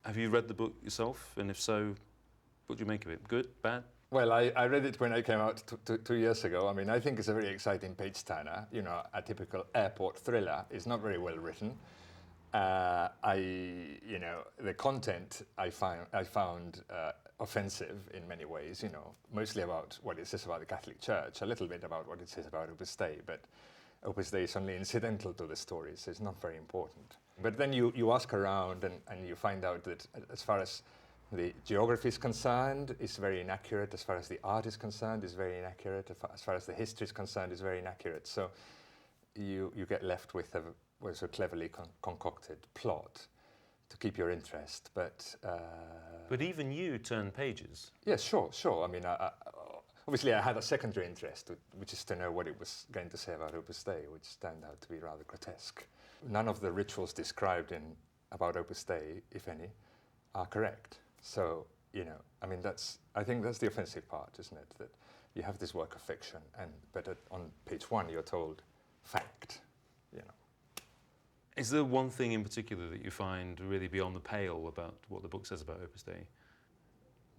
Have you read the book yourself? And if so, what do you make of it? Good? Bad? Well, I read it when it came out 2 years ago. I mean, I think it's a very exciting page-turner. You know, a typical airport thriller. It's not very well written. You know, the content I found offensive in many ways. You know, mostly about what it says about the Catholic Church, a little bit about what it says about Opus Dei, but Opus Dei is only incidental to the story, so it's not very important. But then you ask around and you find out that as far as the geography is concerned, it's very inaccurate. As far as the art is concerned, it's very inaccurate. As far as the history is concerned, it's very inaccurate. So you get left with a cleverly concocted plot to keep your interest. But even you turn pages. Yes, sure. I mean, obviously I had a secondary interest, which is to know what it was going to say about Opus Dei, which turned out to be rather grotesque. None of the rituals described about Opus Dei, if any, are correct. So, you know, I mean, I think that's the offensive part, isn't it? That you have this work of fiction, but on page 1 you're told fact, you know. Is there one thing in particular that you find really beyond the pale about what the book says about Opus Dei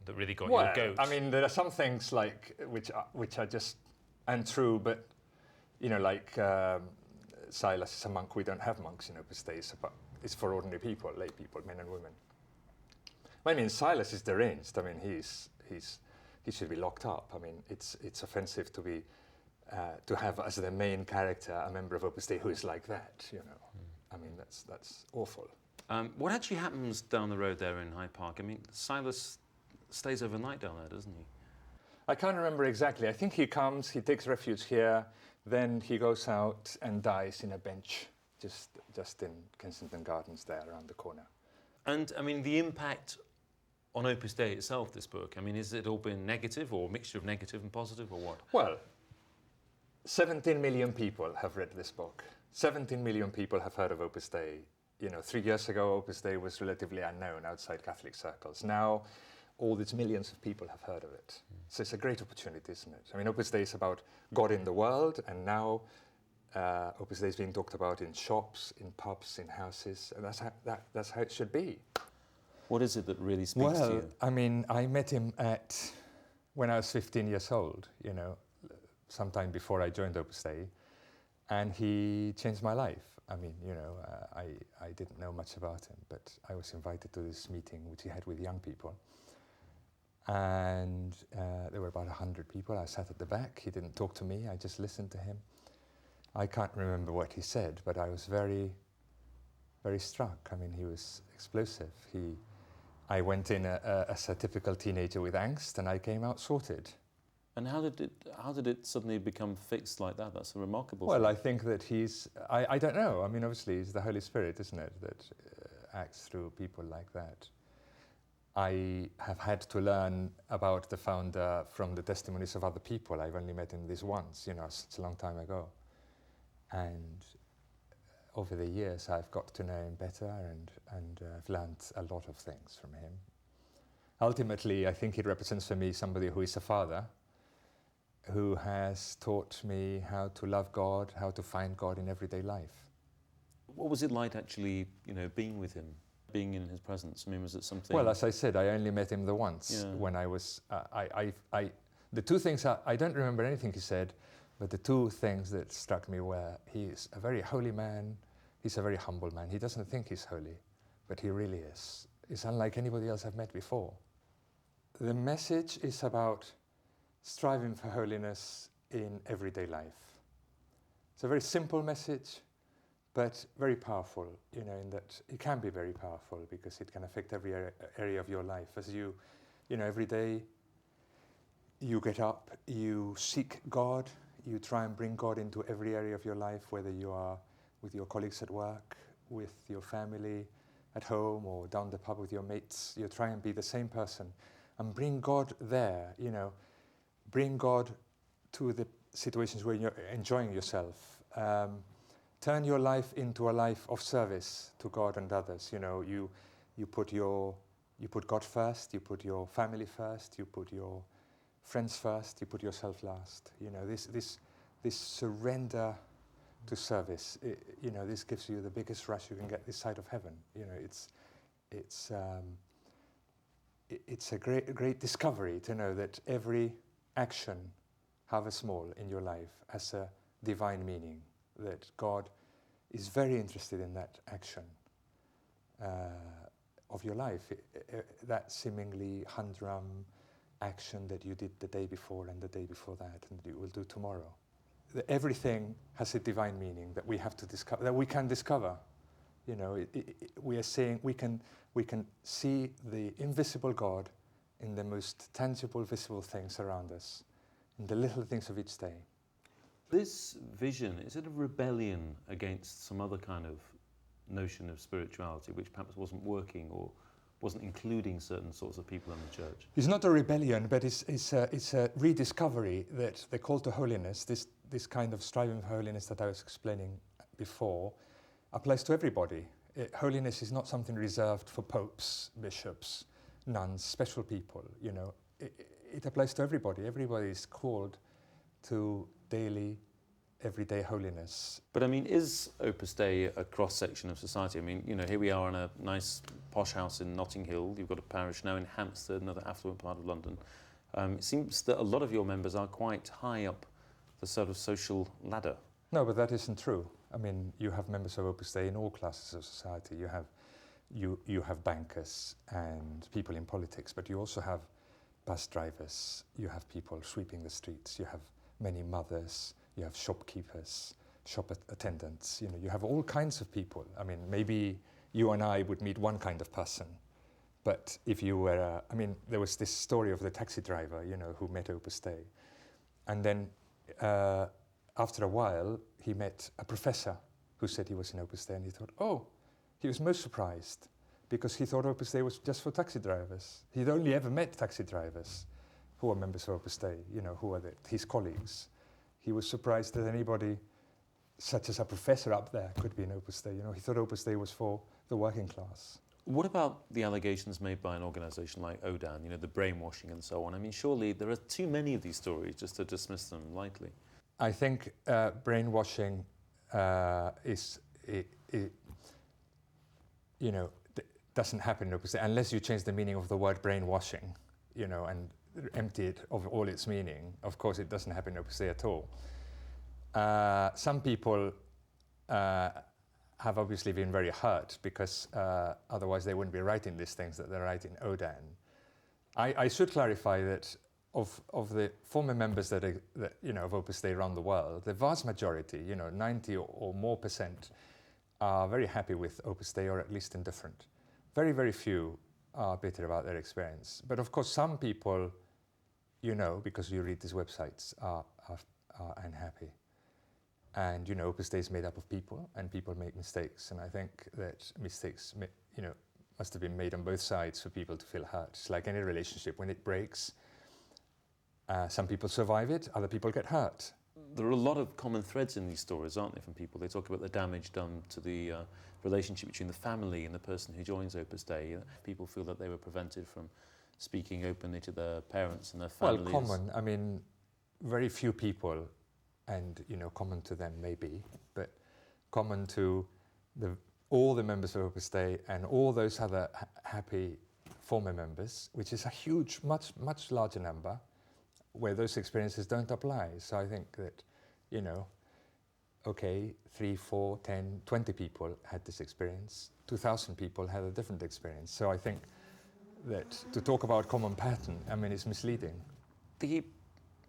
that really got your goat? I mean, there are some things like which are just untrue, but you know, like Silas is a monk. We don't have monks in Opus Dei. It's for ordinary people, lay people, men and women. I mean, Silas is deranged. I mean, he should be locked up. I mean, it's offensive to have as the main character a member of Opus Dei who is like that. You know, I mean, that's awful. What actually happens down the road there in Hyde Park? I mean, Silas stays overnight down there, doesn't he? I can't remember exactly. I think he comes, he takes refuge here, then he goes out and dies in a bench just in Kensington Gardens there around the corner. And I mean, the impact on Opus Dei itself, this book, I mean, has it all been negative or a mixture of negative and positive or what? Well, 17 million people have read this book. 17 million people have heard of Opus Dei. You know, 3 years ago, Opus Dei was relatively unknown outside Catholic circles. Now, all these millions of people have heard of it. So it's a great opportunity, isn't it? I mean, Opus Dei is about God in the world, and now Opus Dei is being talked about in shops, in pubs, in houses, and that's how it should be. What is it that really speaks to you? I mean, I met him when I was 15 years old, you know, sometime before I joined Opus Dei, and he changed my life. I mean, you know, I didn't know much about him, but I was invited to this meeting which he had with young people. And there were about 100 people. I sat at the back. He didn't talk to me. I just listened to him. I can't remember what he said, but I was very, very struck. I mean, he was explosive. I went in as a typical teenager with angst, and I came out sorted. And how did it suddenly become fixed like that? That's a remarkable Well, thing. I think that I don't know. I mean, obviously, it's the Holy Spirit, isn't it, that acts through people like that. I have had to learn about the founder from the testimonies of other people. I've only met him this once, you know, such a long time ago. And over the years, I've got to know him better, and I've learned a lot of things from him. Ultimately, I think he represents for me somebody who is a father, who has taught me how to love God, how to find God in everyday life. What was it like actually, you know, being with him, being in his presence? I mean, was it something? Well, as I said, I only met him the once when I was. The two things I don't remember anything he said, but the two things that struck me were he is a very holy man. He's a very humble man. He doesn't think he's holy, but he really is. He's unlike anybody else I've met before. The message is about striving for holiness in everyday life. It's a very simple message, but very powerful, you know, in that it can be very powerful because it can affect every area of your life. As you know, every day you get up, you seek God, you try and bring God into every area of your life, whether you are with your colleagues at work, with your family, at home, or down the pub with your mates. You try and be the same person and bring God there, you know, bring God to the situations where you're enjoying yourself. Turn your life into a life of service to God and others. You know, you put God first, you put your family first, you put your friends first, you put yourself last. You know, this surrender to service. You know, this gives you the biggest rush you can get this side of heaven. You know, it's a great discovery to know that every action, however small, in your life has a divine meaning, that God is very interested in that action of your life, that seemingly humdrum action that you did the day before and the day before that and that you will do tomorrow. Everything has a divine meaning that we have to discover, that we can discover. You know, we are saying we can see the invisible God in the most tangible, visible things around us, in the little things of each day. This vision, is it a rebellion against some other kind of notion of spirituality which perhaps wasn't working or wasn't including certain sorts of people in the church? It's not a rebellion, but it's a rediscovery that the call to holiness, this kind of striving for holiness that I was explaining before, applies to everybody. Holiness is not something reserved for popes, bishops, nuns, special people. You know, it applies to everybody. Everybody is called to daily, everyday holiness. But I mean, is Opus Dei a cross-section of society? I mean, you know, here we are in a nice posh house in Notting Hill. You've got a parish now in Hampstead, another affluent part of London. It seems that a lot of your members are quite high up the sort of social ladder. No, but that isn't true. I mean, you have members of Opus Dei in all classes of society. You have bankers and people in politics, but you also have bus drivers. You have people sweeping the streets. You have many mothers. You have shopkeepers, shop attendants. You know, you have all kinds of people. I mean, maybe you and I would meet one kind of person, but if you were, I mean, there was this story of the taxi driver, you know, who met Opus Dei, and then after a while, he met a professor who said he was in Opus Dei, and he thought, oh, he was most surprised because he thought Opus Dei was just for taxi drivers. He'd only ever met taxi drivers who were members of Opus Dei, you know, who were his colleagues. He was surprised that anybody, such as a professor up there, could be in Opus Dei. You know, he thought Opus Dei was for the working class. What about the allegations made by an organisation like ODAN, you know, the brainwashing and so on? I mean, surely there are too many of these stories just to dismiss them lightly. I think brainwashing doesn't happen in Opus Dei unless you change the meaning of the word brainwashing, you know, and empty it of all its meaning. Of course, it doesn't happen in Opus Dei at all. Some people have obviously been very hurt because otherwise they wouldn't be writing these things that they write in ODAN. I should clarify that of the former members that of Opus Dei around the world, the vast majority, 90 or more percent, are very happy with Opus Dei, or at least indifferent. Very, very few are bitter about their experience. But of course, some people, because you read these websites, are unhappy. And Opus Dei is made up of people, and people make mistakes. And I think that mistakes, must have been made on both sides for people to feel hurt. It's like any relationship. When it breaks, some people survive it, other people get hurt. There are a lot of common threads in these stories, aren't there, from people? They talk about the damage done to the relationship between the family and the person who joins Opus Dei. People feel that they were prevented from speaking openly to their parents and their families. Well, common. I mean, very few people, and common to them maybe, but common to all the members of Opus Dei and all those other happy former members, which is a huge, much larger number, where those experiences don't apply. So I think that, 3, 4, 10, 20 people had this experience. 2,000 people had a different experience. So I think that to talk about common pattern, it's misleading. The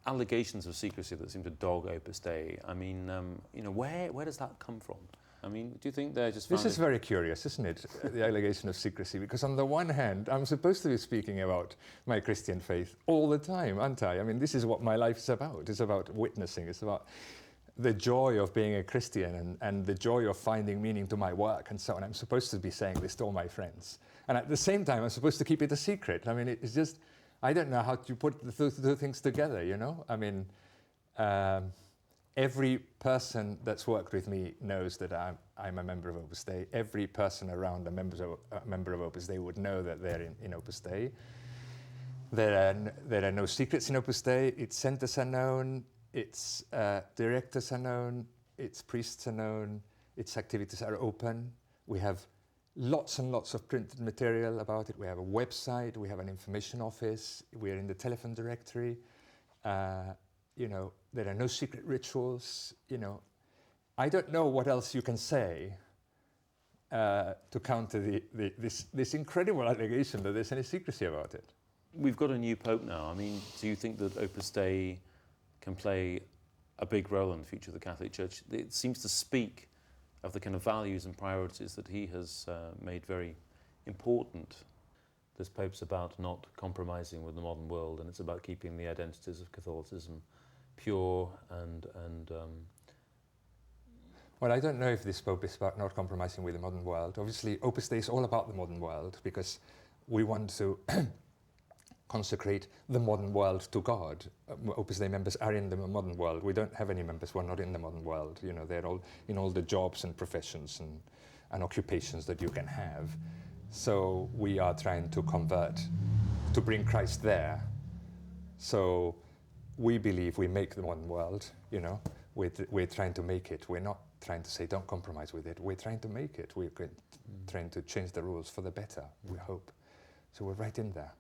allegations of secrecy that seem to dog Opus Dei, where does that come from? Do you think they're just... This is very curious, isn't it, the allegation of secrecy? Because on the one hand, I'm supposed to be speaking about my Christian faith all the time, aren't I? This is what my life is about. It's about witnessing. It's about the joy of being a Christian and the joy of finding meaning to my work and so on. I'm supposed to be saying this to all my friends. And at the same time, I'm supposed to keep it a secret. It's just, I don't know how to put the two things together, Every person that's worked with me knows that I'm a member of Opus Dei. Every person around a member of Opus Dei would know that they're in Opus Dei. There are no secrets in Opus Dei. Its centers are known. Its directors are known. Its priests are known. Its activities are open. We have lots and lots of printed material about it. We have a website, we have an information office, we're in the telephone directory. You know, there are no secret rituals. You know, I don't know what else you can say to counter this incredible allegation that there's any secrecy about it. We've got a new pope now. I mean, do you think that Opus Dei can play a big role in the future of the Catholic Church? It seems to speak of the kind of values and priorities that he has made very important. This pope's about not compromising with the modern world, and it's about keeping the identities of Catholicism pure and well, I don't know if this pope is about not compromising with the modern world. Obviously, Opus Dei is all about the modern world because we want to consecrate the modern world to God. Opus Dei members are in the modern world. We don't have any members who are not in the modern world. You know, they're all in all the jobs and professions and occupations that you can have. So we are trying to convert, to bring Christ there. So we believe we make the modern world, you know, we're trying to make it. We're not trying to say don't compromise with it. We're trying to make it. We're trying to change the rules for the better, we hope. So we're right in there.